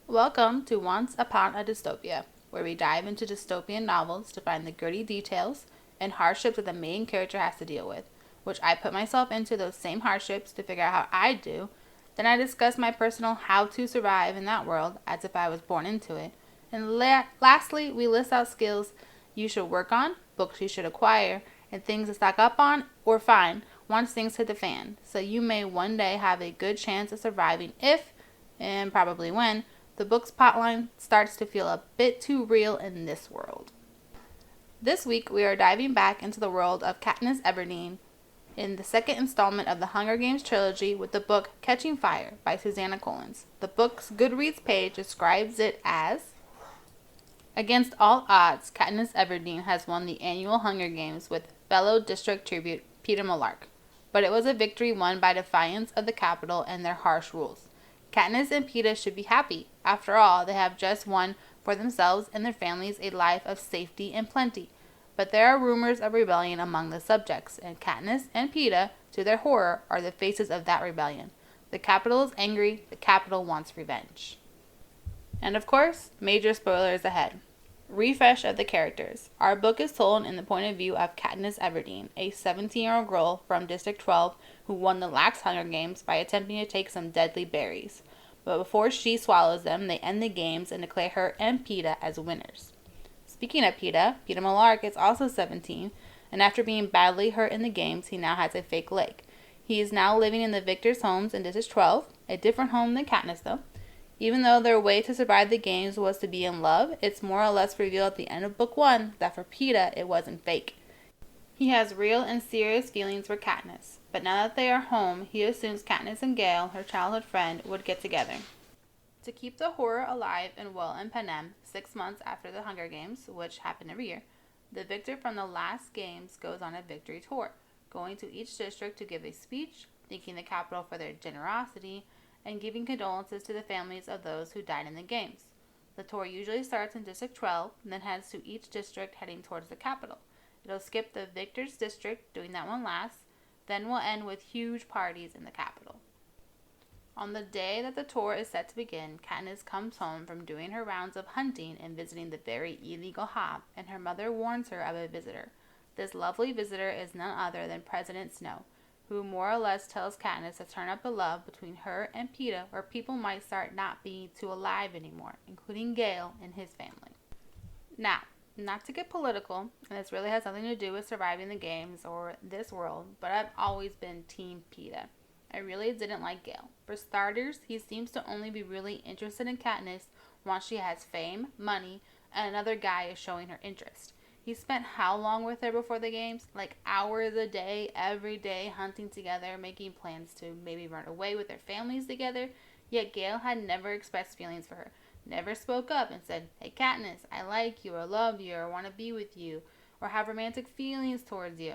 Welcome to Once Upon a Dystopia, where we dive into dystopian novels to find the gritty details and hardships that the main character has to deal with, which I put myself into those same hardships to figure out how I do. Then I discuss my personal how to survive in that world as if I was born into it. And lastly, we list out skills you should work on, books you should acquire, and things to stock up on or find once things hit the fan, so you may one day have a good chance of surviving if, and probably when, the book's plotline starts to feel a bit too real in this world. This week, we are diving back into the world of Katniss Everdeen in the second installment of the Hunger Games trilogy with the book Catching Fire by Suzanne Collins. The book's Goodreads page describes it as: against all odds, Katniss Everdeen has won the annual Hunger Games with fellow district tribute Peter Malark, but it was a victory won by defiance of the Capitol and their harsh rules. Katniss and Peeta should be happy. After all, they have just won for themselves and their families a life of safety and plenty. But there are rumors of rebellion among the subjects, and Katniss and Peeta, to their horror, are the faces of that rebellion. The Capitol is angry. The Capitol wants revenge. And of course, major spoilers ahead. Refresh of the characters. Our book is told in the point of view of Katniss Everdeen, a 17-year-old girl from District 12 who won the last Hunger Games by attempting to take some deadly berries. But before she swallows them, they end the games and declare her and Peeta as winners. Speaking of Peeta Malark is also 17, and after being badly hurt in the games, he now has a fake leg. He is now living in the Victor's homes in District 12, a different home than Katniss though. Even though their way to survive the games was to be in love, it's more or less revealed at the end of book 1 that for Peeta it wasn't fake. He has real and serious feelings for Katniss, but now that they are home, he assumes Katniss and Gale, her childhood friend, would get together. To keep the horror alive and well in Panem, 6 months after the Hunger Games, which happen every year, the victor from the last games goes on a victory tour, going to each district to give a speech, thanking the Capitol for their generosity, and giving condolences to the families of those who died in the games. The tour usually starts in District 12 and then heads to each district heading towards the capital. It'll skip the Victor's district, doing that one last, then will end with huge parties in the capital. On the day that the tour is set to begin, Katniss comes home from doing her rounds of hunting and visiting the very illegal Hob, and her mother warns her of a visitor. This lovely visitor is none other than President Snow, who more or less tells Katniss to turn up the love between her and Peeta, where people might start not being too alive anymore, including Gale and his family. Now, not to get political, and this really has nothing to do with surviving the games or this world, but I've always been Team Peeta. I really didn't like Gale. For starters, he seems to only be really interested in Katniss once she has fame, money, and another guy is showing her interest. He spent how long with her before the games? Like hours a day, every day, hunting together, making plans to maybe run away with their families together. Yet Gale had never expressed feelings for her, never spoke up and said, "Hey Katniss, I like you, or love you, or want to be with you, or have romantic feelings towards you."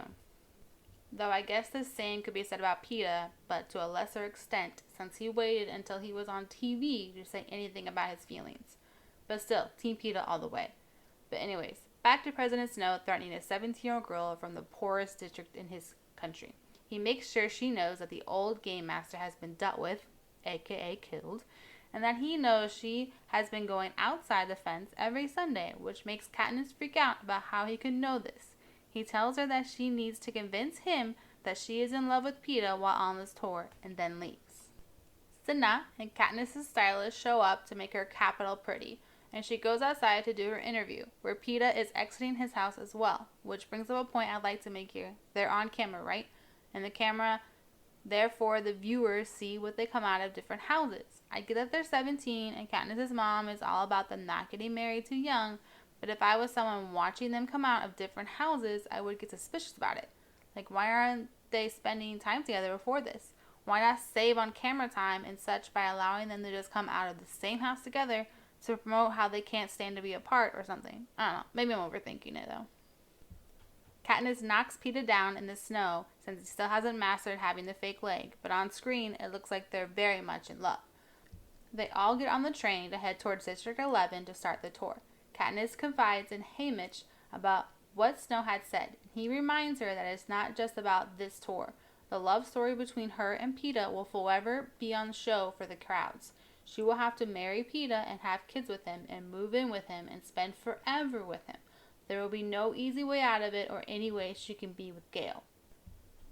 Though I guess the same could be said about Peeta, but to a lesser extent, since he waited until he was on TV to say anything about his feelings. But still, Team Peeta all the way. But anyways, back to President Snow threatening a 17-year-old girl from the poorest district in his country. He makes sure she knows that the old game master has been dealt with, aka killed, and that he knows she has been going outside the fence every Sunday, which makes Katniss freak out about how he could know this. He tells her that she needs to convince him that she is in love with Peeta while on this tour, and then leaves. Cinna and Katniss' stylist show up to make her capital pretty, and she goes outside to do her interview, where Peeta is exiting his house as well, which brings up a point I'd like to make here. They're on camera, right? And the camera, therefore the viewers see what they come out of different houses. I get that they're 17, and Katniss' mom is all about them not getting married too young, but if I was someone watching them come out of different houses, I would get suspicious about it. Like, why aren't they spending time together before this? Why not save on camera time and such by allowing them to just come out of the same house together to promote how they can't stand to be apart or something? I don't know. Maybe I'm overthinking it, though. Katniss knocks Peeta down in the snow since he still hasn't mastered having the fake leg, but on screen it looks like they're very much in love. They all get on the train to head towards District 11 to start the tour. Katniss confides in Haymitch about what Snow had said. He reminds her that it's not just about this tour. The love story between her and Peeta will forever be on show for the crowds. She will have to marry Peeta and have kids with him and move in with him and spend forever with him. There will be no easy way out of it or any way she can be with Gale.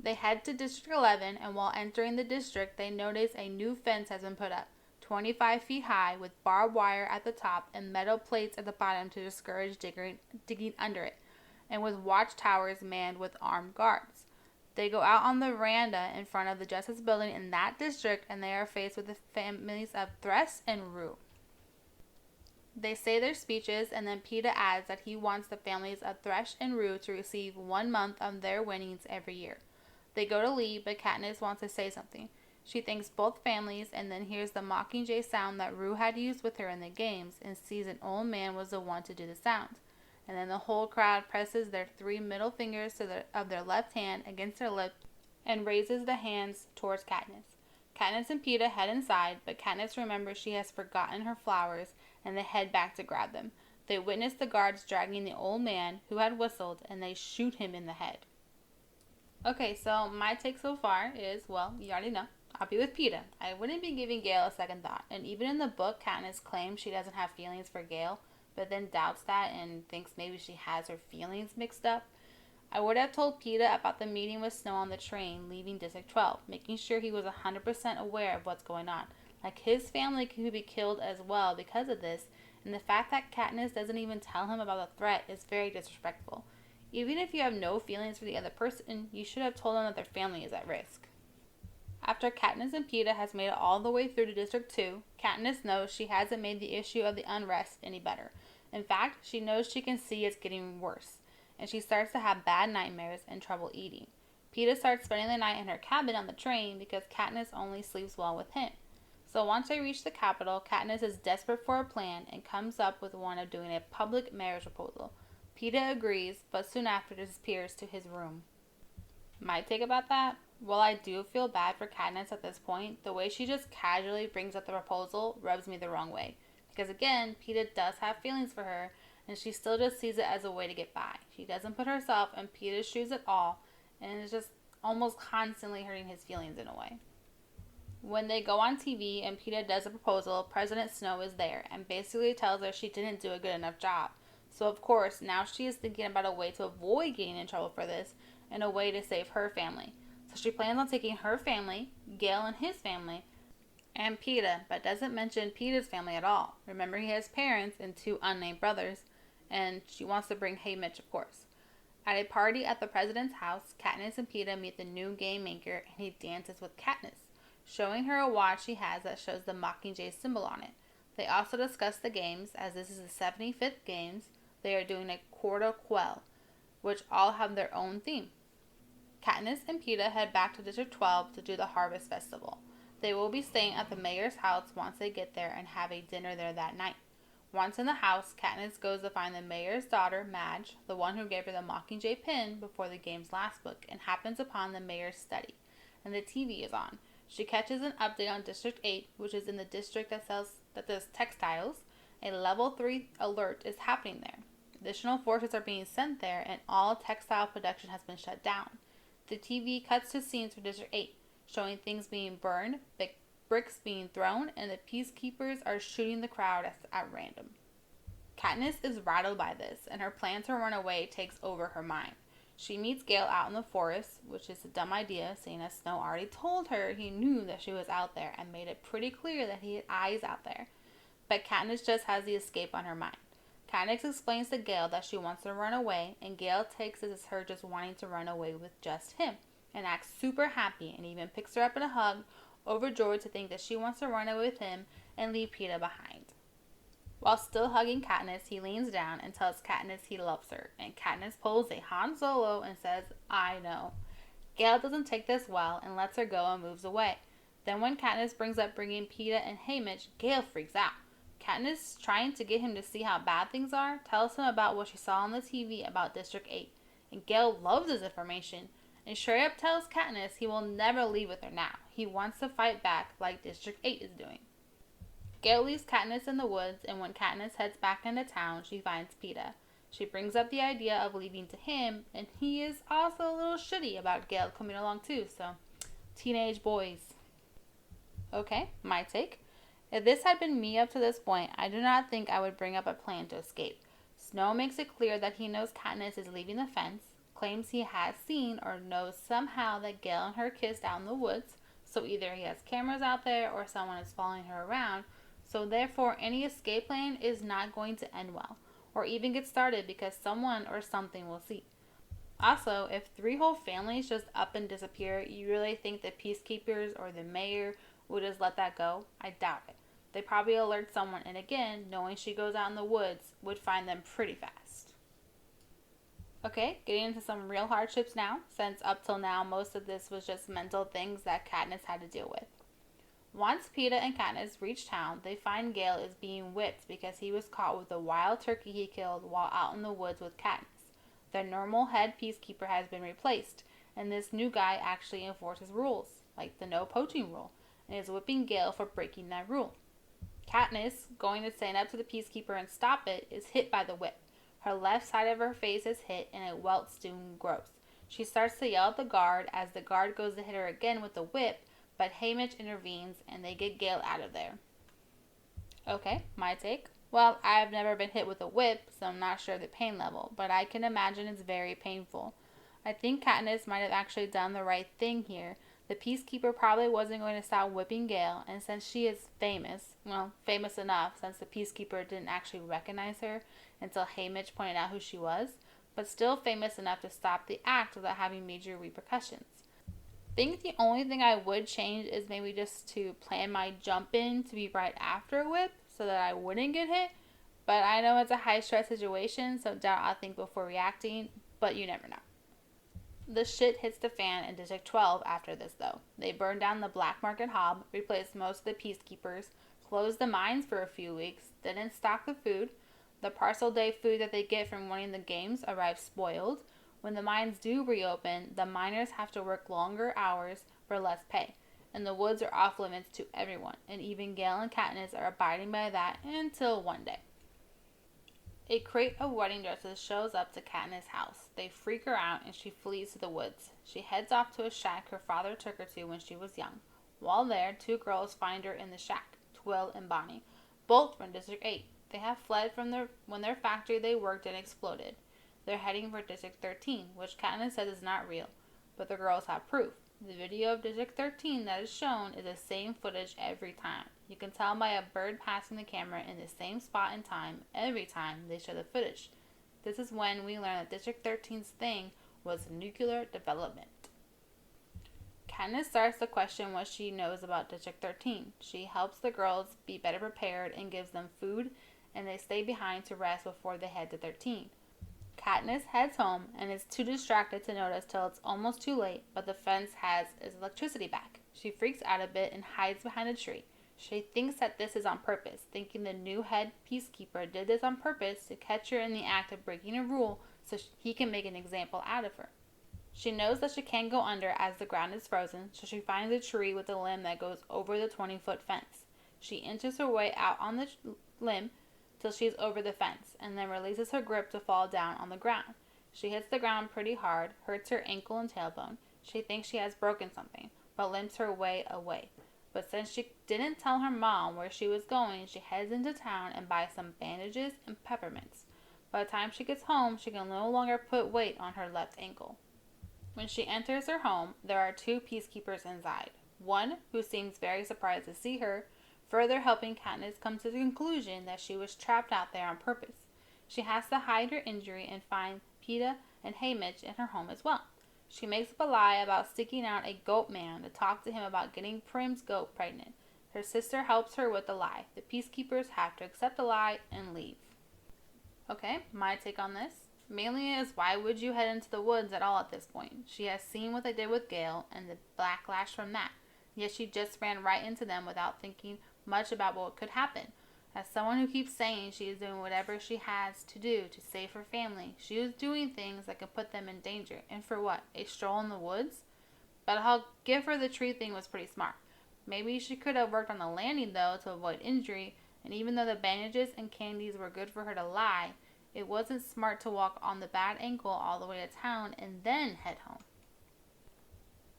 They head to District 11, and while entering the district, they notice a new fence has been put up, 25 feet high, with barbed wire at the top and metal plates at the bottom to discourage digging under it, and with watchtowers manned with armed guards. They go out on the veranda in front of the Justice Building in that district, and they are faced with the families of Thress and Rue. They say their speeches, and then Peeta adds that he wants the families of Thresh and Rue to receive 1 month of their winnings every year. They go to leave, but Katniss wants to say something. She thanks both families and then hears the Mockingjay sound that Rue had used with her in the games and sees an old man was the one to do the sound. And then the whole crowd presses their 3 middle fingers of their left hand against their lip and raises the hands towards Katniss. Katniss and Peeta head inside, but Katniss remembers she has forgotten her flowers and they head back to grab them. They witness the guards dragging the old man who had whistled and they shoot him in the head. Okay, so my take so far is, well, you already know. I'll be with Peeta. I wouldn't be giving Gale a second thought. And even in the book, Katniss claims she doesn't have feelings for Gale, but then doubts that and thinks maybe she has her feelings mixed up. I would have told Peeta about the meeting with Snow on the train leaving District 12, making sure he was 100% aware of what's going on. Like, his family could be killed as well because of this, and the fact that Katniss doesn't even tell him about the threat is very disrespectful. Even if you have no feelings for the other person, you should have told them that their family is at risk. After Katniss and Peeta has made it all the way through to District 2, Katniss knows she hasn't made the issue of the unrest any better. In fact, she knows she can see it's getting worse, and she starts to have bad nightmares and trouble eating. Peeta starts spending the night in her cabin on the train because Katniss only sleeps well with him. So once they reach the capital, Katniss is desperate for a plan and comes up with one of doing a public marriage proposal. Peeta agrees, but soon after disappears to his room. My take about that? While I do feel bad for Katniss at this point, the way she just casually brings up the proposal rubs me the wrong way. Because again, Peeta does have feelings for her, and she still just sees it as a way to get by. She doesn't put herself in Peeta's shoes at all, and is just almost constantly hurting his feelings in a way. When they go on TV and Peeta does a proposal, President Snow is there and basically tells her she didn't do a good enough job. So of course, now she is thinking about a way to avoid getting in trouble for this and a way to save her family. So she plans on taking her family, Gale and his family, and Peeta, but doesn't mention Peeta's family at all. Remember, he has parents and 2 unnamed brothers, and she wants to bring Haymitch, of course. At a party at the president's house, Katniss and Peeta meet the new game maker, and he dances with Katniss, showing her a watch he has that shows the Mockingjay symbol on it. They also discuss the games, as this is the 75th games. They are doing a quarter quell, which all have their own theme. Katniss and Peeta head back to District 12 to do the Harvest Festival. They will be staying at the mayor's house once they get there and have a dinner there that night. Once in the house, Katniss goes to find the mayor's daughter, Madge, the one who gave her the Mockingjay pin before the game's last book, and happens upon the mayor's study. And the TV is on. She catches an update on District 8, which is in the district that does textiles. A level 3 alert is happening there. Additional forces are being sent there, and all textile production has been shut down. The TV cuts to scenes for District 8, showing things being burned, bricks being thrown, and the peacekeepers are shooting the crowd at random. Katniss is rattled by this, and her plan to run away takes over her mind. She meets Gale out in the forest, which is a dumb idea, seeing as Snow already told her he knew that she was out there and made it pretty clear that he had eyes out there. But Katniss just has the escape on her mind. Katniss explains to Gale that she wants to run away, and Gale takes it as her just wanting to run away with just him, and acts super happy and even picks her up in a hug, overjoyed to think that she wants to run away with him and leave Peeta behind. While still hugging Katniss, he leans down and tells Katniss he loves her, and Katniss pulls a Han Solo and says, "I know." Gale doesn't take this well and lets her go and moves away. Then when Katniss brings up bringing Peeta and Haymitch, Gale freaks out. Katniss, trying to get him to see how bad things are, tells him about what she saw on the TV about District 8, and Gale loves this information, and straight up tells Katniss he will never leave with her now. He wants to fight back like District 8 is doing. Gale leaves Katniss in the woods, and when Katniss heads back into town, she finds Peeta. She brings up the idea of leaving to him, and he is also a little shitty about Gale coming along too, so teenage boys. Okay, my take. If this had been me up to this point, I do not think I would bring up a plan to escape. Snow makes it clear that he knows Katniss is leaving the fence, claims he has seen or knows somehow that Gale and her kissed out in the woods, so either he has cameras out there or someone is following her around, so therefore any escape plan is not going to end well, or even get started because someone or something will see. Also, if 3 whole families just up and disappear, you really think the peacekeepers or the mayor would just let that go? I doubt it. They probably alert someone, and again, knowing she goes out in the woods, would find them pretty fast. Okay, getting into some real hardships now, since up till now most of this was just mental things that Katniss had to deal with. Once Peeta and Katniss reach town, they find Gale is being whipped because he was caught with a wild turkey he killed while out in the woods with Katniss. Their normal head peacekeeper has been replaced, and this new guy actually enforces rules, like the no poaching rule, and is whipping Gale for breaking that rule. Katniss, going to stand up to the peacekeeper and stop it, is hit by the whip. Her left side of her face is hit and it welts doom gross. She starts to yell at the guard as the guard goes to hit her again with the whip, but Haymitch intervenes and they get Gale out of there. Okay, my take. Well, I've never been hit with a whip, so I'm not sure the pain level, but I can imagine it's very painful. I think Katniss might have actually done the right thing here. The peacekeeper probably wasn't going to stop whipping Gale, and since she is famous, well, famous enough since the peacekeeper didn't actually recognize her until Haymitch pointed out who she was, but still famous enough to stop the act without having major repercussions. I think the only thing I would change is maybe just to plan my jump in to be right after a whip so that I wouldn't get hit, but I know it's a high stress situation, so doubt I'll think before reacting, but you never know. The shit hits the fan in District 12 after this, though. They burn down the Black Market Hob, replace most of the peacekeepers, close the mines for a few weeks, didn't stock the food. The parcel day food that they get from winning the games arrives spoiled. When the mines do reopen, the miners have to work longer hours for less pay, and the woods are off limits to everyone, and even Gale and Katniss are abiding by that until one day. A crate of wedding dresses shows up to Katniss' house. They freak her out and she flees to the woods. She heads off to a shack her father took her to when she was young. While there, 2 girls find her in the shack, Twill and Bonnie, both from District 8. They have fled from when their factory they worked in exploded. They're heading for District 13, which Katniss says is not real, but the girls have proof. The video of District 13 that is shown is the same footage every time. You can tell by a bird passing the camera in the same spot and time every time they show the footage. This is when we learn that District 13's thing was nuclear development. Katniss starts to question what she knows about District 13. She helps the girls be better prepared and gives them food, and they stay behind to rest before they head to 13. Katniss heads home and is too distracted to notice till it's almost too late, but the fence has its electricity back. She freaks out a bit and hides behind a tree. She thinks that this is on purpose, thinking the new head peacekeeper did this on purpose to catch her in the act of breaking a rule so he can make an example out of her. She knows that she can't go under as the ground is frozen, so she finds a tree with a limb that goes over the 20-foot fence. She inches her way out on the limb till she is over the fence, and then releases her grip to fall down on the ground. She hits the ground pretty hard, hurts her ankle and tailbone. She thinks she has broken something, but limps her way away. But since she didn't tell her mom where she was going, she heads into town and buys some bandages and peppermints. By the time she gets home, she can no longer put weight on her left ankle. When she enters her home, there are 2 peacekeepers inside. One, who seems very surprised to see her, further helping Katniss come to the conclusion that she was trapped out there on purpose. She has to hide her injury and find Peeta and Haymitch in her home as well. She makes up a lie about sticking out a goat man to talk to him about getting Prim's goat pregnant. Her sister helps her with the lie. The peacekeepers have to accept the lie and leave. Okay, my take on this mainly is, why would you head into the woods at all at this point? She has seen what they did with Gale and the backlash from that. Yet she just ran right into them without thinking much about what could happen. As someone who keeps saying she is doing whatever she has to do to save her family, she was doing things that could put them in danger. And for what? A stroll in the woods? But I'll give her the tree thing was pretty smart. Maybe she could have worked on the landing though to avoid injury, and even though the bandages and candies were good for her to lie, it wasn't smart to walk on the bad ankle all the way to town and then head home.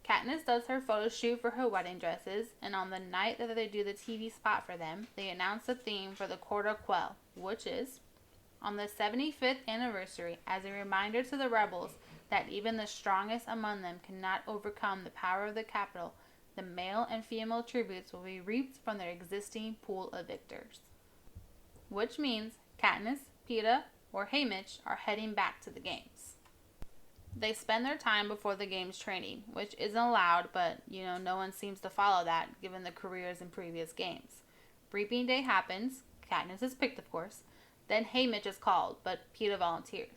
Katniss does her photo shoot for her wedding dresses, and on the night that they do the TV spot for them, they announce the theme for the Quarter Quell, which is, on the 75th anniversary, as a reminder to the rebels that even the strongest among them cannot overcome the power of the Capitol, the male and female tributes will be reaped from their existing pool of victors. Which means Katniss, Peeta, or Haymitch are heading back to the games. They spend their time before the games training, which isn't allowed, but no one seems to follow that given the careers in previous games. Briefing day happens, Katniss is picked of course, then Haymitch is called, but Peeta volunteers.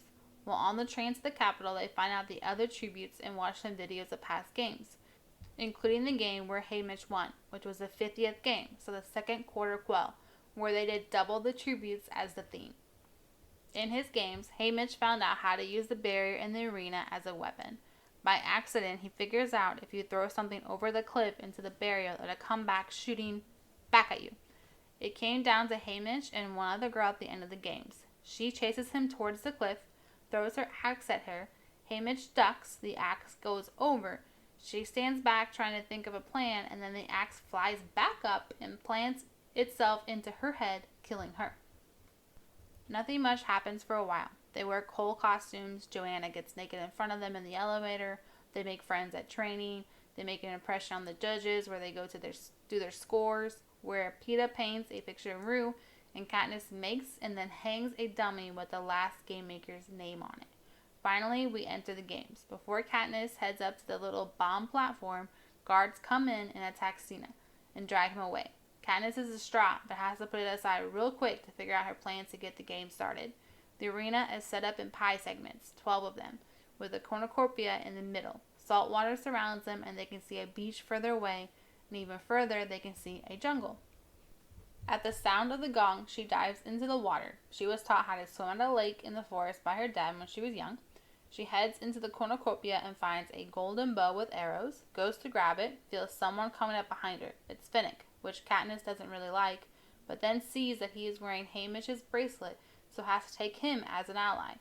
While on the train to the Capitol, they find out the other tributes and watch some videos of past games, including the game where Haymitch won, which was the 50th game, so the second Quarter Quell, where they did double the tributes as the theme. In his games, Haymitch found out how to use the barrier in the arena as a weapon. By accident, he figures out if you throw something over the cliff into the barrier, it'll come back shooting back at you. It came down to Haymitch and one other girl at the end of the games. She chases him towards the cliff, throws her axe at her. Haymitch ducks, the axe goes over. She stands back trying to think of a plan, and then the axe flies back up and plants itself into her head, killing her. Nothing much happens for a while. They wear Cole costumes, Joanna gets naked in front of them in the elevator, they make friends at training, they make an impression on the judges where they go to do their scores, where Peeta paints a picture of Rue, and Katniss makes and then hangs a dummy with the last game maker's name on it. Finally, we enter the games. Before Katniss heads up to the little bomb platform, guards come in and attack Cena and drag him away. Katniss is distraught, but has to put it aside real quick to figure out her plans to get the game started. The arena is set up in pie segments, 12 of them, with a cornucopia in the middle. Salt water surrounds them, and they can see a beach further away, and even further they can see a jungle. At the sound of the gong, she dives into the water. She was taught how to swim at a lake in the forest by her dad when she was young. She heads into the cornucopia and finds a golden bow with arrows, goes to grab it, feels someone coming up behind her. It's Finnick, which Katniss doesn't really like, but then sees that he is wearing Haymitch's bracelet, so has to take him as an ally.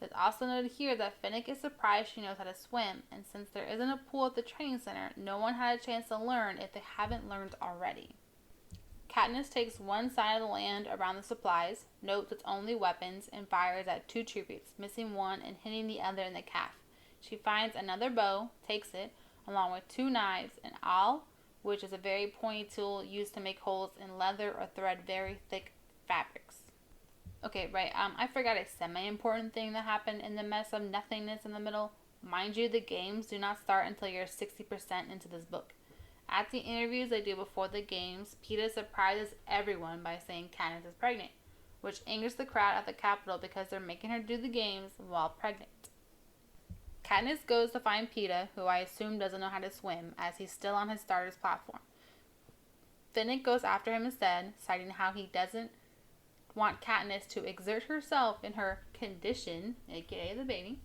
It's also noted here that Finnick is surprised she knows how to swim, and since there isn't a pool at the training center, no one had a chance to learn if they haven't learned already. Katniss takes one side of the land around the supplies, notes its only weapons, and fires at two tributes, missing one and hitting the other in the calf. She finds another bow, takes it, along with two knives, an awl, which is a very pointy tool used to make holes in leather or thread very thick fabrics. Okay, right, I forgot a semi-important thing that happened in the mess of nothingness in the middle. Mind you, the games do not start until you're 60% into this book. At the interviews they do before the games, Peeta surprises everyone by saying Katniss is pregnant, which angers the crowd at the Capitol because they're making her do the games while pregnant. Katniss goes to find Peeta, who I assume doesn't know how to swim, as he's still on his starter's platform. Finnick goes after him instead, citing how he doesn't want Katniss to exert herself in her condition, aka the baby.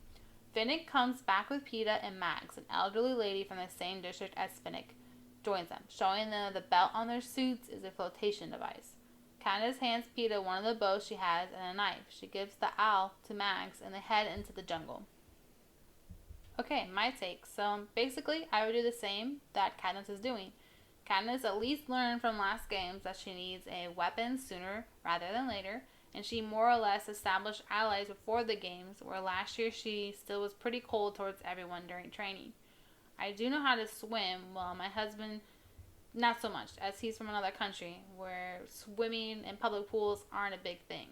Finnick comes back with Peeta and Mags, an elderly lady from the same district as Finnick, joins them, showing them the belt on their suits is a flotation device. Katniss hands Peeta one of the bows she has and a knife. She gives the owl to Mags and they head into the jungle. Okay, my take. So basically, I would do the same that Katniss is doing. Katniss at least learned from last games that she needs a weapon sooner rather than later, and she more or less established allies before the games, where last year she still was pretty cold towards everyone during training. I do know how to swim, well, my husband not so much, as he's from another country where swimming in public pools aren't a big thing.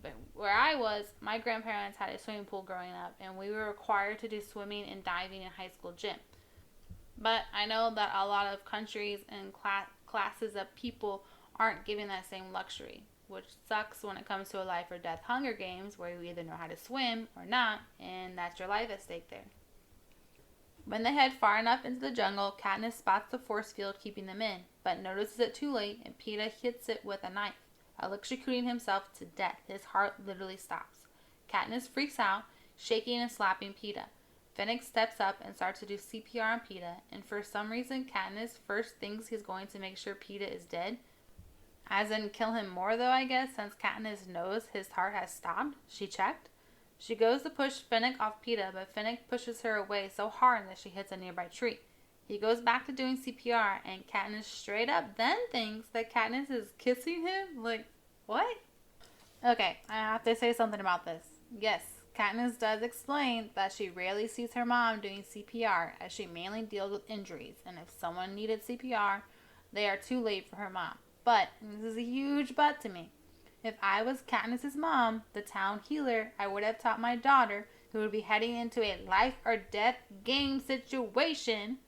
But where I was, my grandparents had a swimming pool growing up, and we were required to do swimming and diving in high school gym. But I know that a lot of countries and classes of people aren't given that same luxury, which sucks when it comes to a life or death Hunger Games, where you either know how to swim or not, and that's your life at stake there. When they head far enough into the jungle, Katniss spots the force field keeping them in, but notices it too late, and Peeta hits it with a knife, electrocuting himself to death. His heart literally stops. Katniss freaks out, shaking and slapping Peeta. Finnick steps up and starts to do CPR on Peeta, and for some reason Katniss first thinks he's going to make sure Peeta is dead. As in kill him more though, I guess, since Katniss knows his heart has stopped. She checked. She goes to push Finnick off Peeta, but Finnick pushes her away so hard that she hits a nearby tree. He goes back to doing CPR, and Katniss straight up then thinks that Katniss is kissing him? Like, what? Okay, I have to say something about this. Yes, Katniss does explain that she rarely sees her mom doing CPR as she mainly deals with injuries, and if someone needed CPR, they are too late for her mom. But, and this is a huge but to me, if I was Katniss's mom, the town healer, I would have taught my daughter, who would be heading into a life or death game situation,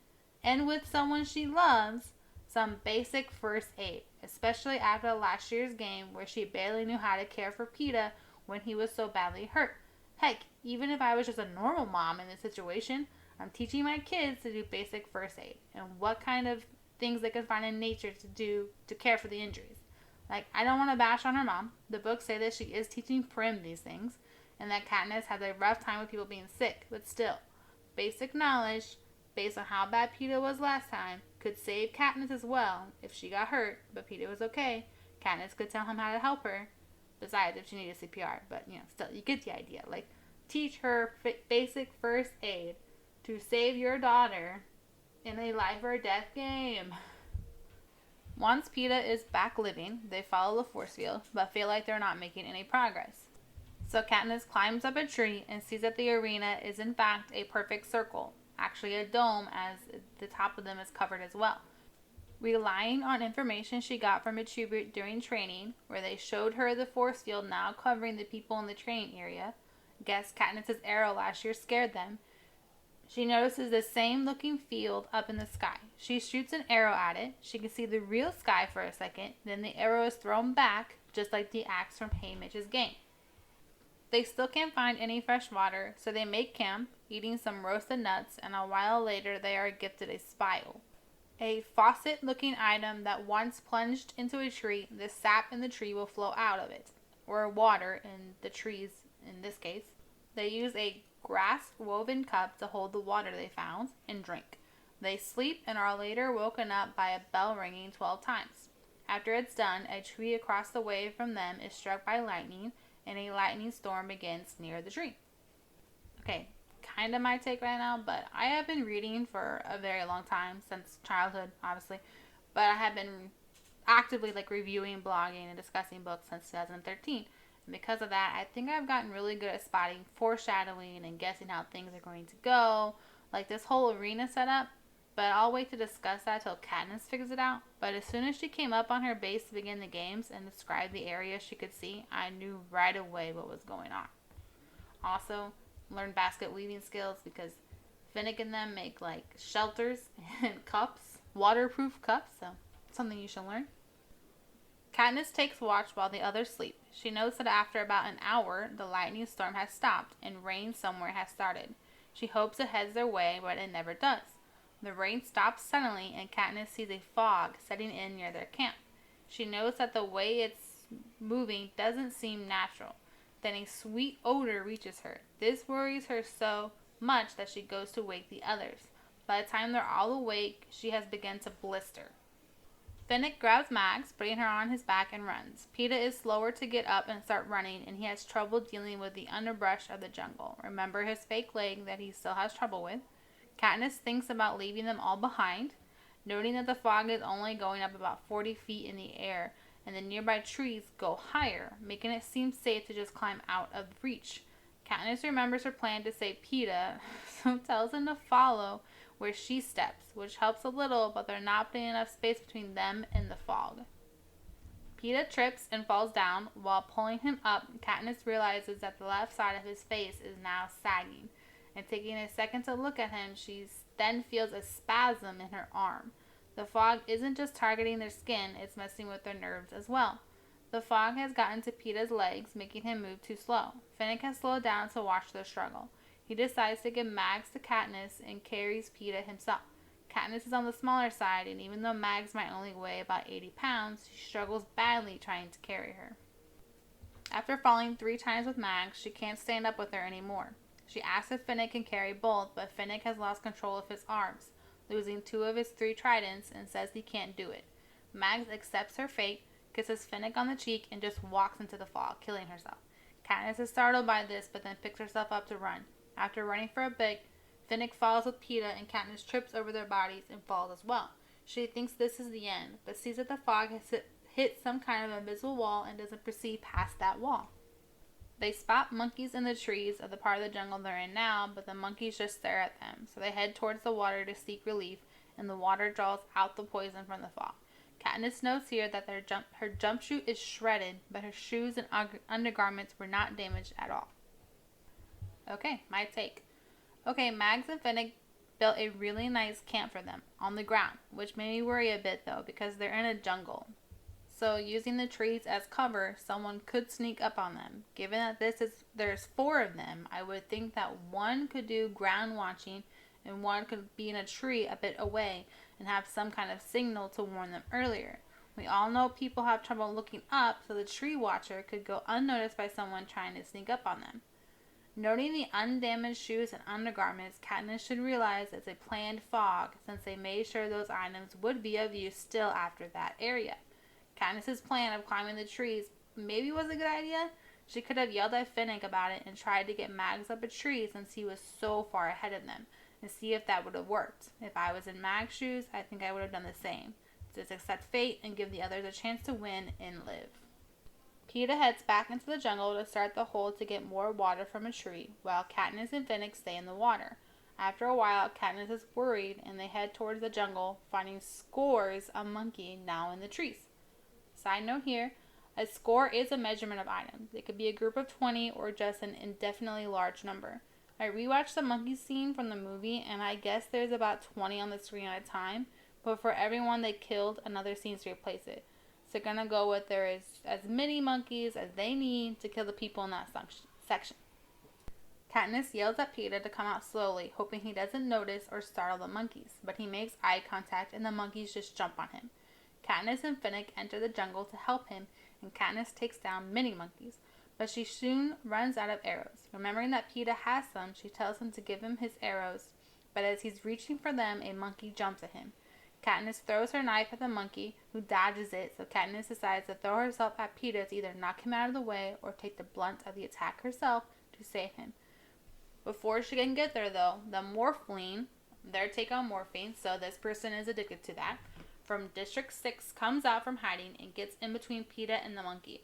and with someone she loves, some basic first aid, especially after last year's game where she barely knew how to care for Peeta when he was so badly hurt. Heck, even if I was just a normal mom in this situation, I'm teaching my kids to do basic first aid and what kind of things they can find in nature to do to care for the injuries. Like, I don't want to bash on her mom. The books say that she is teaching Prim these things, and that Katniss has a rough time with people being sick, but still, basic knowledge, based on how bad Peeta was last time, could save Katniss as well if she got hurt, but Peeta was okay. Katniss could tell him how to help her, besides if she needed CPR, but, still, you get the idea. Like, teach her basic first aid to save your daughter in a life or death game. Once Peeta is back living, they follow the force field, but feel like they're not making any progress. So Katniss climbs up a tree and sees that the arena is in fact a perfect circle, actually a dome as the top of them is covered as well. Relying on information she got from a tribute during training, where they showed her the force field now covering the people in the training area, guess Katniss's arrow last year scared them, she notices the same looking field up in the sky. She shoots an arrow at it. She can see the real sky for a second. Then the arrow is thrown back, just like the axe from Haymitch's game. They still can't find any fresh water, so they make camp, eating some roasted nuts, and a while later they are gifted a spile. A faucet-looking item that once plunged into a tree, the sap in the tree will flow out of it, or water in the trees in this case. They use a grass-woven cup to hold the water they found and drink. They sleep and are later woken up by a bell ringing 12 times. After it's done, a tree across the way from them is struck by lightning, and a lightning storm begins near the tree. Okay, kind of my take right now, but I have been reading for a very long time, since childhood, obviously, but I have been actively reviewing, blogging, and discussing books since 2013. And because of that, I think I've gotten really good at spotting foreshadowing and guessing how things are going to go. Like this whole arena setup. But I'll wait to discuss that till Katniss figures it out. But as soon as she came up on her base to begin the games and described the area she could see, I knew right away what was going on. Also, learned basket weaving skills because Finnick and them make shelters and cups, waterproof cups. So, something you should learn. Katniss takes watch while the others sleep. She notes that after about an hour, the lightning storm has stopped and rain somewhere has started. She hopes it heads their way, but it never does. The rain stops suddenly, and Katniss sees a fog setting in near their camp. She notes that the way it's moving doesn't seem natural. Then a sweet odor reaches her. This worries her so much that she goes to wake the others. By the time they're all awake, she has begun to blister. Finnick grabs Max, putting her on his back, and runs. Peeta is slower to get up and start running, and he has trouble dealing with the underbrush of the jungle. Remember his fake leg that he still has trouble with. Katniss thinks about leaving them all behind, noting that the fog is only going up about 40 feet in the air, and the nearby trees go higher, making it seem safe to just climb out of reach. Katniss remembers her plan to save Peeta, so tells him to follow where she steps, which helps a little, but they're not putting enough space between them and the fog. Peeta trips and falls down. While pulling him up, Katniss realizes that the left side of his face is now sagging, and taking a second to look at him, she then feels a spasm in her arm. The fog isn't just targeting their skin, it's messing with their nerves as well. The fog has gotten to Peeta's legs, making him move too slow. Finnick has slowed down to watch their struggle. He decides to give Mags to Katniss and carries Peeta himself. Katniss is on the smaller side, and even though Mags might only weigh about 80 pounds, she struggles badly trying to carry her. After falling 3 times with Mags, she can't stand up with her anymore. She asks if Finnick can carry both, but Finnick has lost control of his arms, losing 2 of his 3 tridents, and says he can't do it. Mags accepts her fate, kisses Finnick on the cheek, and just walks into the fog, killing herself. Katniss is startled by this, but then picks herself up to run. After running for a bit, Finnick falls with Peeta, and Katniss trips over their bodies and falls as well. She thinks this is the end, but sees that the fog has hit some kind of invisible wall and doesn't proceed past that wall. They spot monkeys in the trees of the part of the jungle they're in now, but the monkeys just stare at them, so they head towards the water to seek relief, and the water draws out the poison from the fog. Katniss notes here that her jumpsuit is shredded, but her shoes and undergarments were not damaged at all. Okay, my take. Okay, Mags and Finnick built a really nice camp for them on the ground, which made me worry a bit though because they're in a jungle. So using the trees as cover, someone could sneak up on them. Given that there's 4 of them, I would think that one could do ground watching and one could be in a tree a bit away and have some kind of signal to warn them earlier. We all know people have trouble looking up, so the tree watcher could go unnoticed by someone trying to sneak up on them. Noting the undamaged shoes and undergarments, Katniss should realize it's a planned fog, since they made sure those items would be of use still after that area. Katniss's plan of climbing the trees maybe was a good idea. She could have yelled at Finnick about it and tried to get Mags up a tree since he was so far ahead of them, and see if that would have worked. If I was in Mag's shoes, I think I would have done the same. Just accept fate and give the others a chance to win and live. Peeta heads back into the jungle to start the hole to get more water from a tree, while Katniss and Finnick stay in the water. After a while, Katniss is worried, and they head towards the jungle, finding scores of monkeys now in the trees. Side note here, a score is a measurement of items. It could be a group of 20 or just an indefinitely large number. I rewatched the monkey scene from the movie, and I guess there's about 20 on the screen at a time, but for every one they killed, another seems to replace it. So they're gonna go with there is as many monkeys as they need to kill the people in that section. Katniss yells at Peeta to come out slowly, hoping he doesn't notice or startle the monkeys, but he makes eye contact and the monkeys just jump on him. Katniss and Finnick enter the jungle to help him, and Katniss takes down many monkeys, but she soon runs out of arrows. Remembering that Peeta has some, she tells him to give him his arrows, but as he's reaching for them, a monkey jumps at him. Katniss throws her knife at the monkey, who dodges it, so Katniss decides to throw herself at Peeta to either knock him out of the way or take the brunt of the attack herself to save him. Before she can get there though, the Morphling, their take on morphine, so this person is addicted to that, from District 6 comes out from hiding and gets in between Peeta and the monkey,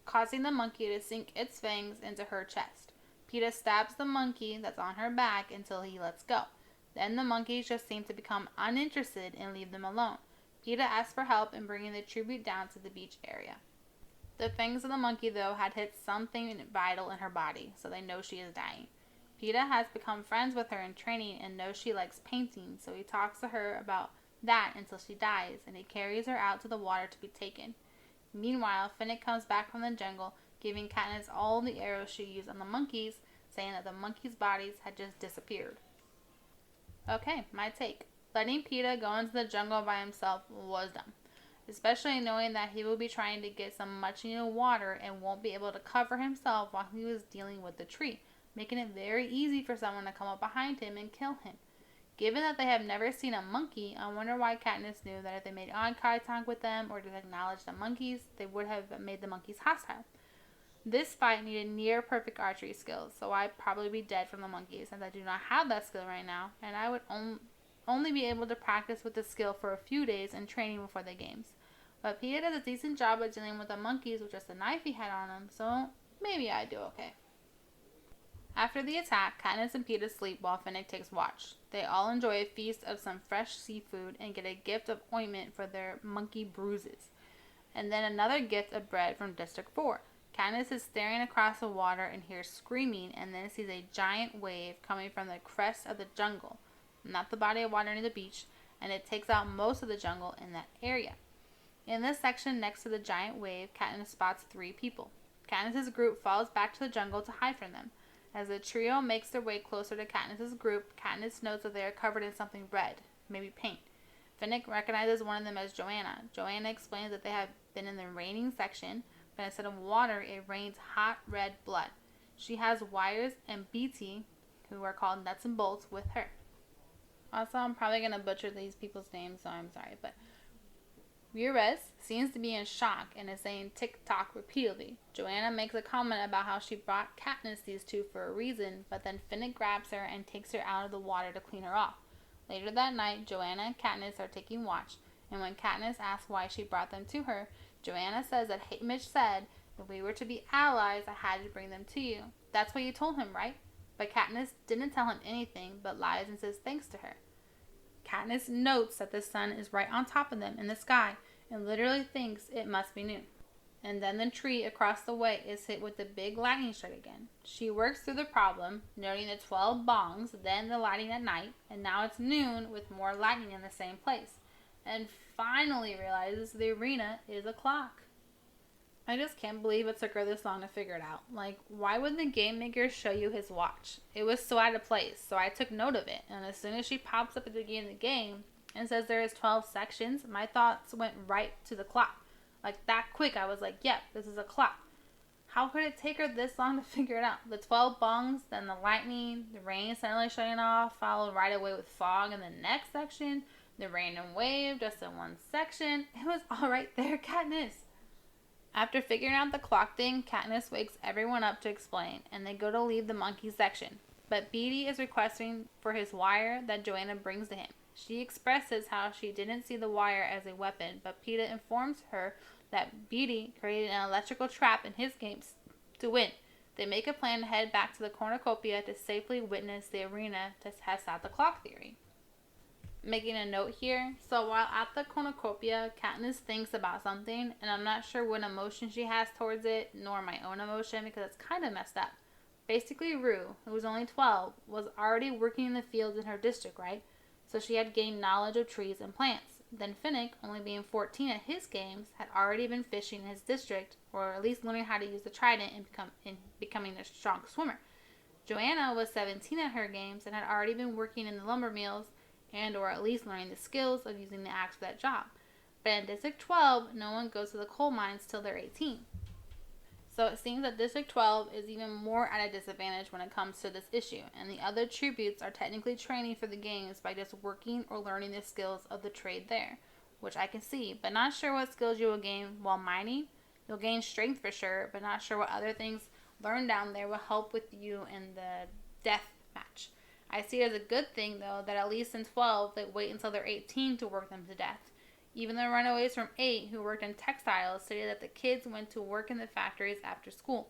causing the monkey to sink its fangs into her chest. Peeta stabs the monkey that's on her back until he lets go. Then the monkeys just seem to become uninterested and leave them alone. Peeta asks for help in bringing the tribute down to the beach area. The fangs of the monkey, though, had hit something vital in her body, so they know she is dying. Peeta has become friends with her in training and knows she likes painting, so he talks to her about that until she dies, and he carries her out to the water to be taken. Meanwhile, Finnick comes back from the jungle, giving Katniss all the arrows she used on the monkeys, saying that the monkeys' bodies had just disappeared. Okay, my take. Letting Peeta go into the jungle by himself was dumb, especially knowing that he will be trying to get some much needed water and won't be able to cover himself while he was dealing with the tree, making it very easy for someone to come up behind him and kill him. Given that they have never seen a monkey, I wonder why Katniss knew that if they made eye contact with them or just acknowledged the monkeys, they would have made the monkeys hostile. This fight needed near perfect archery skills, so I'd probably be dead from the monkeys, and I do not have that skill right now, and I would only be able to practice with the skill for a few days in training before the games. But Peeta does a decent job of dealing with the monkeys with just the knife he had on him, so maybe I'd do okay. After the attack, Katniss and Peeta sleep while Finnick takes watch. They all enjoy a feast of some fresh seafood and get a gift of ointment for their monkey bruises, and then another gift of bread from District 4. Katniss is staring across the water and hears screaming, and then sees a giant wave coming from the crest of the jungle, not the body of water near the beach, and it takes out most of the jungle in that area. In this section next to the giant wave, Katniss spots 3 people. Katniss's group falls back to the jungle to hide from them. As the trio makes their way closer to Katniss's group, Katniss notes that they are covered in something red, maybe paint. Finnick recognizes one of them as Joanna. Joanna explains that they have been in the raining section, but instead of water, it rains hot red blood. She has Wires and Beatty, who are called Nuts and Bolts, with her. Also, I'm probably going to butcher these people's names, so I'm sorry, but Rires seems to be in shock and is saying tick-tock repeatedly. Joanna makes a comment about how she brought Katniss these two for a reason, but then Finnick grabs her and takes her out of the water to clean her off. Later that night, Joanna and Katniss are taking watch, and when Katniss asks why she brought them to her, Joanna says that Haymitch said, if we were to be allies, I had to bring them to you. That's what you told him, right? But Katniss didn't tell him anything, but lies and says thanks to her. Katniss notes that the sun is right on top of them in the sky and literally thinks it must be noon. And then the tree across the way is hit with the big lightning strike again. She works through the problem, noting the 12 bongs, then the lightning at night, and now it's noon with more lightning in the same place. And finally realizes the arena is a clock. I just can't believe it took her this long to figure it out. Like, why would the game maker show you his watch? It was so out of place, so I took note of it. And as soon as she pops up at the beginning of the game and says there is 12 sections, my thoughts went right to the clock. Like, that quick, I was like, yep, this is a clock. How could it take her this long to figure it out? The 12 bongs, then the lightning, the rain suddenly shutting off, followed right away with fog in the next section, the rain and wave just in one section. It was all right there, Katniss. After figuring out the clock thing, Katniss wakes everyone up to explain, and they go to leave the monkey section. But Beetee is requesting for his wire that Joanna brings to him. She expresses how she didn't see the wire as a weapon, but Peeta informs her that Beetee created an electrical trap in his games to win. They make a plan to head back to the cornucopia to safely witness the arena to test out the clock theory. Making a note here, so while at the cornucopia, Katniss thinks about something, and I'm not sure what emotion she has towards it, nor my own emotion, because it's kind of messed up. Basically, Rue, who was only 12, was already working in the fields in her district, right? So she had gained knowledge of trees and plants. Then Finnick, only being 14 at his games, had already been fishing in his district, or at least learning how to use the trident and becoming a strong swimmer. Joanna was 17 at her games and had already been working in the lumber mills, and or at least learning the skills of using the axe for that job. But in District 12, no one goes to the coal mines till they're 18. So it seems that District 12 is even more at a disadvantage when it comes to this issue, and the other tributes are technically training for the games by just working or learning the skills of the trade there, which I can see, but not sure what skills you will gain while mining. You'll gain strength for sure, but not sure what other things learned down there will help with you in the death match. I see it as a good thing, though, that at least in 12, they wait until they're 18 to work them to death. Even the runaways from 8 who worked in textiles stated that the kids went to work in the factories after school.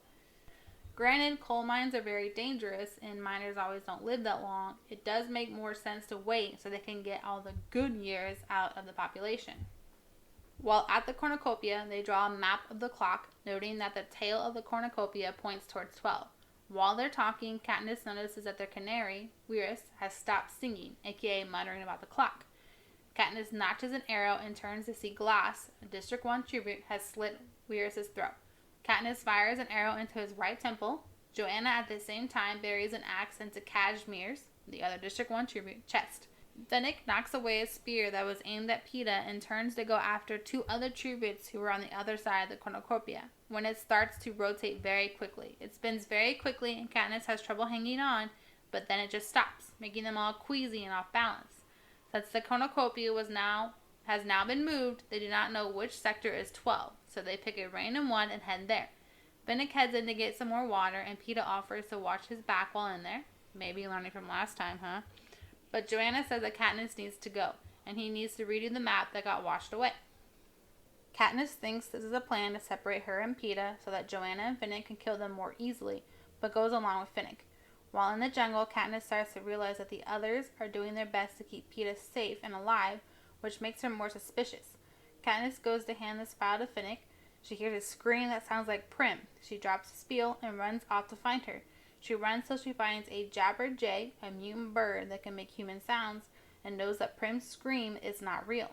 Granted, coal mines are very dangerous, and miners always don't live that long. It does make more sense to wait so they can get all the good years out of the population. While at the cornucopia, they draw a map of the clock, noting that the tail of the cornucopia points towards 12. While they're talking, Katniss notices that their canary, Rires, has stopped singing, aka muttering about the clock. Katniss notches an arrow and turns to see Glass, a District 1 tribute, has slit Rires' throat. Katniss fires an arrow into his right temple. Joanna at the same time buries an axe into Cashmere's, the other District 1 tribute, chest. Finnick knocks away a spear that was aimed at Peeta and turns to go after 2 other tributes who were on the other side of the cornucopia, when it starts to rotate very quickly. It spins very quickly and Katniss has trouble hanging on, but then it just stops, making them all queasy and off balance. Since the cornucopia has now been moved, they do not know which sector is 12, so they pick a random one and head there. Finnick heads in to get some more water, and Peeta offers to watch his back while in there. Maybe learning from last time, huh? But Joanna says that Katniss needs to go, and he needs to redo the map that got washed away. Katniss thinks this is a plan to separate her and Peeta so that Joanna and Finnick can kill them more easily, but goes along with Finnick. While in the jungle, Katniss starts to realize that the others are doing their best to keep Peeta safe and alive, which makes her more suspicious. Katniss goes to hand the spile to Finnick. She hears a scream that sounds like Prim. She drops the spiel and runs off to find her. She runs till she finds a jabberjay, a mutant bird that can make human sounds, and knows that Prim's scream is not real.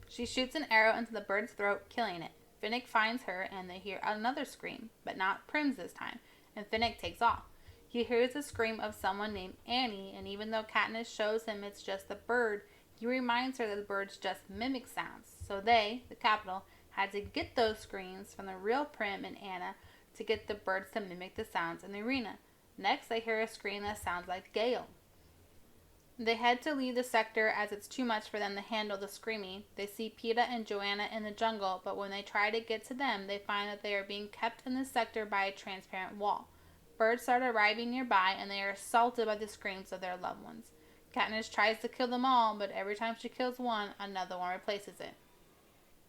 She shoots an arrow into the bird's throat, killing it. Finnick finds her, and they hear another scream, but not Prim's this time, and Finnick takes off. He hears the scream of someone named Annie, and even though Katniss shows him it's just the bird, he reminds her that the birds just mimic sounds. So they, the capital, had to get those screams from the real Prim and Anna to get the birds to mimic the sounds in the arena. Next, they hear a scream that sounds like Gale. They head to leave the sector as it's too much for them to handle the screaming. They see Peeta and Joanna in the jungle, but when they try to get to them, they find that they are being kept in the sector by a transparent wall. Birds start arriving nearby, and they are assaulted by the screams of their loved ones. Katniss tries to kill them all, but every time she kills one, another one replaces it.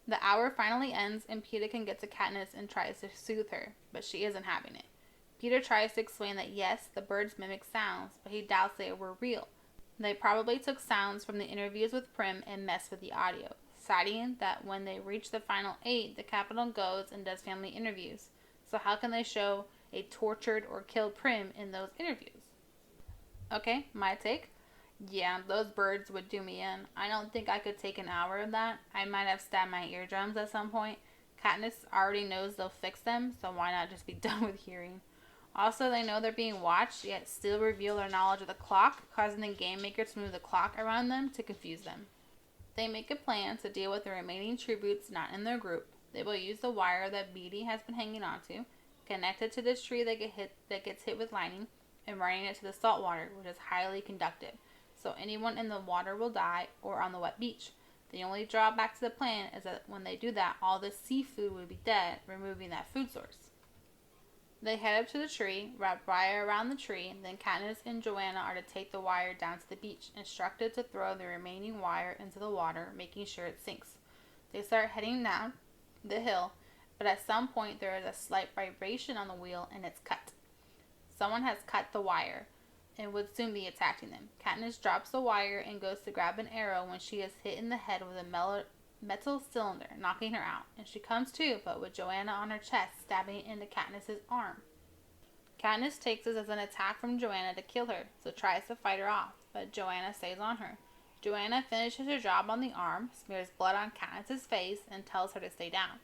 The hour finally ends, and Peeta can get to Katniss and tries to soothe her, but she isn't having it. Peeta tries to explain that yes, the birds mimic sounds, but he doubts they were real. They probably took sounds from the interviews with Prim and messed with the audio, citing that when they reach the final 8, the Capitol goes and does family interviews. So how can they show a tortured or killed Prim in those interviews? Okay, my take. Yeah, those birds would do me in. I don't think I could take an hour of that. I might have stabbed my eardrums at some point. Katniss already knows they'll fix them, so why not just be done with hearing? Also, they know they're being watched, yet still reveal their knowledge of the clock, causing the game maker to move the clock around them to confuse them. They make a plan to deal with the remaining tributes not in their group. They will use the wire that Beetee has been hanging onto, connect it to this tree that gets hit with lightning, and running it to the salt water, which is highly conductive, so anyone in the water will die or on the wet beach. The only drawback to the plan is that when they do that, all the seafood would be dead, removing that food source. They head up to the tree, wrap wire around the tree, then Katniss and Joanna are to take the wire down to the beach, instructed to throw the remaining wire into the water, making sure it sinks. They start heading down the hill, but at some point there is a slight vibration on the wheel and it's cut. Someone has cut the wire and would soon be attacking them. Katniss drops the wire and goes to grab an arrow when she is hit in the head with a metal cylinder, knocking her out, and she comes to, but with Joanna on her chest, stabbing into Katniss's arm. Katniss takes this as an attack from Joanna to kill her, so tries to fight her off, but Joanna stays on her. Joanna finishes her job on the arm, smears blood on Katniss's face, and tells her to stay down.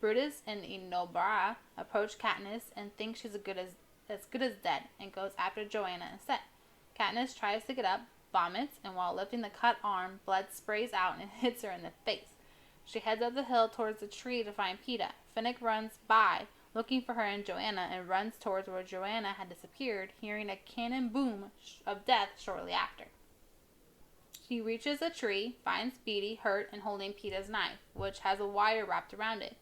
Brutus and Enobara approach Katniss and think she's as good as dead, and goes after Joanna instead. Katniss tries to get up, vomits, and while lifting the cut arm, blood sprays out and hits her in the face. She heads up the hill towards the tree to find Peeta. Finnick runs by, looking for her and Joanna, and runs towards where Joanna had disappeared, hearing a cannon boom of death shortly after. She reaches the tree, finds Beetee hurt and holding Peeta's knife, which has a wire wrapped around it.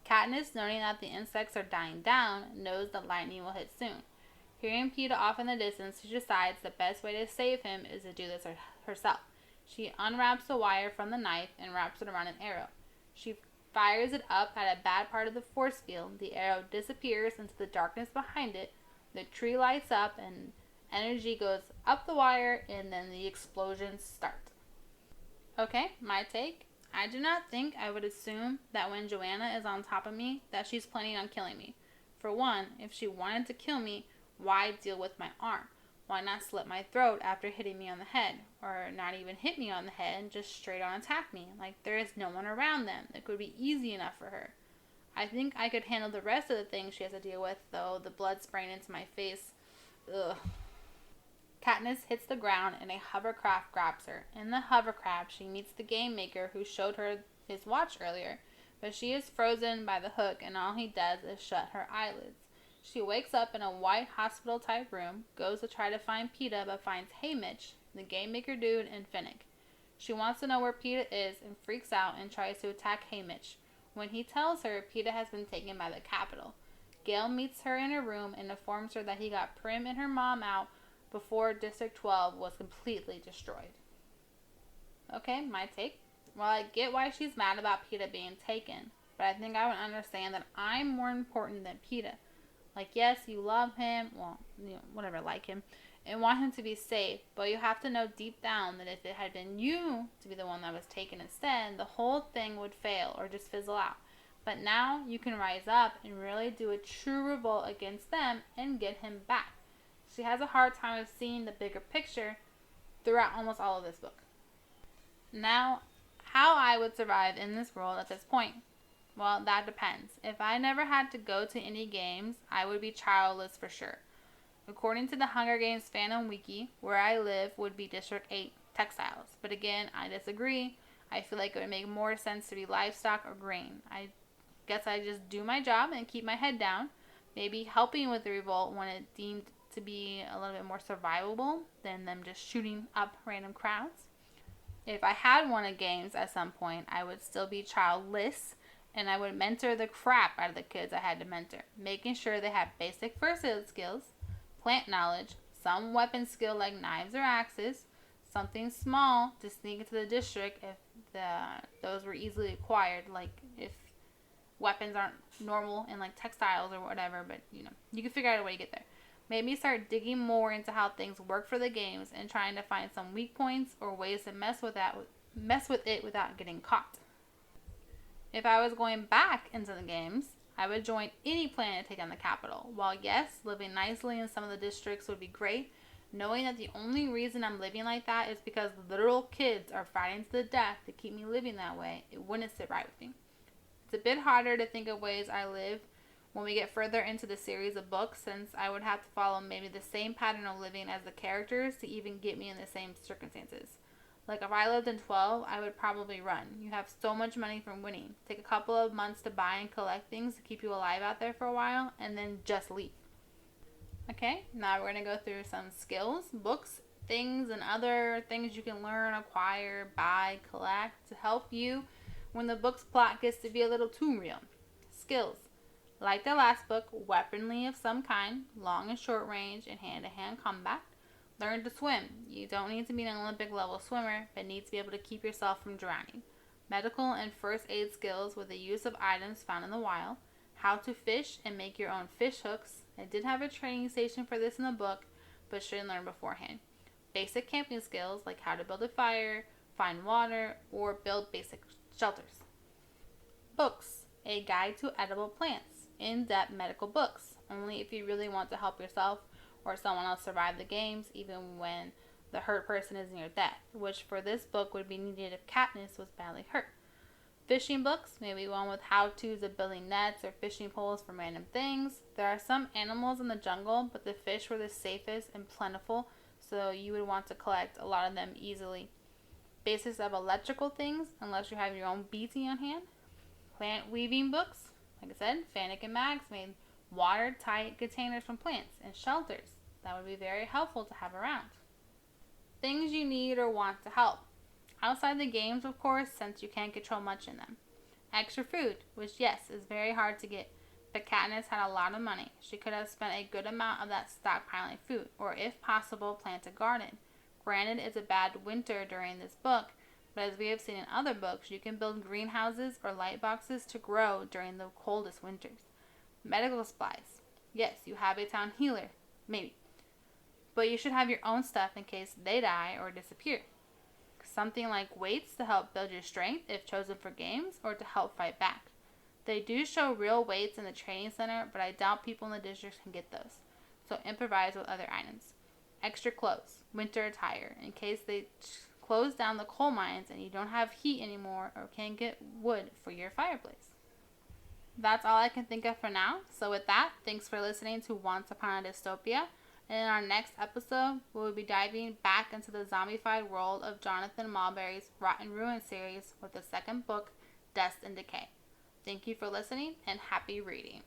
Katniss, knowing that the insects are dying down, knows that lightning will hit soon. Hearing Peeta off in the distance, she decides the best way to save him is to do this herself. She unwraps the wire from the knife and wraps it around an arrow. She fires it up at a bad part of the force field. The arrow disappears into the darkness behind it. The tree lights up and energy goes up the wire, and then the explosions start. Okay, my take. I do not think I would assume that when Joanna is on top of me that she's planning on killing me. For one, if she wanted to kill me, why deal with my arm? Why not slit my throat after hitting me on the head? Or not even hit me on the head and just straight on attack me? Like there is no one around them. It could be easy enough for her. I think I could handle the rest of the things she has to deal with, though. The blood spraying into my face. Ugh. Katniss hits the ground and a hovercraft grabs her. In the hovercraft, she meets the game maker who showed her his watch earlier, but she is frozen by the hook and all he does is shut her eyelids. She wakes up in a white hospital-type room, goes to try to find Peeta, but finds Haymitch, the game maker dude, and Finnick. She wants to know where Peeta is and freaks out and tries to attack Haymitch. When he tells her, Peeta has been taken by the Capitol. Gale meets her in her room and informs her that he got Prim and her mom out before District 12 was completely destroyed. Okay, my take. Well, I get why she's mad about Peeta being taken, but I think I would understand that I'm more important than Peeta. Like, yes, you love him, well, whatever, like him, and want him to be safe, but you have to know deep down that if it had been you to be the one that was taken instead, the whole thing would fail or just fizzle out. But now you can rise up and really do a true revolt against them and get him back. She has a hard time of seeing the bigger picture throughout almost all of this book. Now, how I would survive in this world at this point? Well, that depends. If I never had to go to any games, I would be childless for sure. According to the Hunger Games fandom wiki, where I live would be District 8 textiles. But again, I disagree. I feel like it would make more sense to be livestock or grain. I guess I just do my job and keep my head down, maybe helping with the revolt when it deemed to be a little bit more survivable than them just shooting up random crowds. If I had won a games at some point, I would still be childless, and I would mentor the crap out of the kids I had to mentor, making sure they have basic first aid skills, plant knowledge, some weapon skill like knives or axes, something small to sneak into the district if those were easily acquired, like if weapons aren't normal in like textiles or whatever, but you can figure out a way to get there. Made me start digging more into how things work for the games and trying to find some weak points or ways to mess with it without getting caught. If I was going back into the games, I would join any plan to take on the capital. While yes, living nicely in some of the districts would be great, knowing that the only reason I'm living like that is because literal kids are fighting to the death to keep me living that way, it wouldn't sit right with me. It's a bit harder to think of ways I live when we get further into the series of books, since I would have to follow maybe the same pattern of living as the characters to even get me in the same circumstances. Like if I lived in 12, I would probably run. You have so much money from winning. Take a couple of months to buy and collect things to keep you alive out there for a while, and then just leave. Okay, now we're going to go through some skills, books, things, and other things you can learn, acquire, buy, collect to help you when the book's plot gets to be a little too real. Skills. Like the last book, weaponry of some kind, long and short range, and hand-to-hand combat. Learn to swim. You don't need to be an Olympic level swimmer, but need to be able to keep yourself from drowning. Medical and first aid skills with the use of items found in the wild. How to fish and make your own fish hooks. I did have a training station for this in the book, but should learn beforehand. Basic camping skills like how to build a fire, find water, or build basic shelters. Books. A guide to edible plants. In-depth medical books. Only if you really want to help yourself or someone else survive the games, even when the hurt person is near death, which for this book would be needed if Katniss was badly hurt. Fishing books, maybe one with how-tos of building nets or fishing poles for random things. There are some animals in the jungle, but the fish were the safest and plentiful, so you would want to collect a lot of them easily. Basics of electrical things, unless you have your own BT on hand. Plant weaving books, like I said, Fanic and Mags made watertight containers from plants and shelters. That would be very helpful to have around. Things you need or want to help. Outside the games, of course, since you can't control much in them. Extra food, which yes, is very hard to get, but Katniss had a lot of money. She could have spent a good amount of that stockpiling food, or if possible, plant a garden. Granted, it's a bad winter during this book, but as we have seen in other books, you can build greenhouses or light boxes to grow during the coldest winters. Medical supplies. Yes, you have a town healer. Maybe. But you should have your own stuff in case they die or disappear. Something like weights to help build your strength if chosen for games or to help fight back. They do show real weights in the training center, but I doubt people in the district can get those. So improvise with other items. Extra clothes. Winter attire. In case they close down the coal mines and you don't have heat anymore or can't get wood for your fireplace. That's all I can think of for now. So with that, thanks for listening to Once Upon a Dystopia. And in our next episode, we will be diving back into the zombified world of Jonathan Mulberry's Rotten Ruin series with the second book, Dust and Decay. Thank you for listening and happy reading.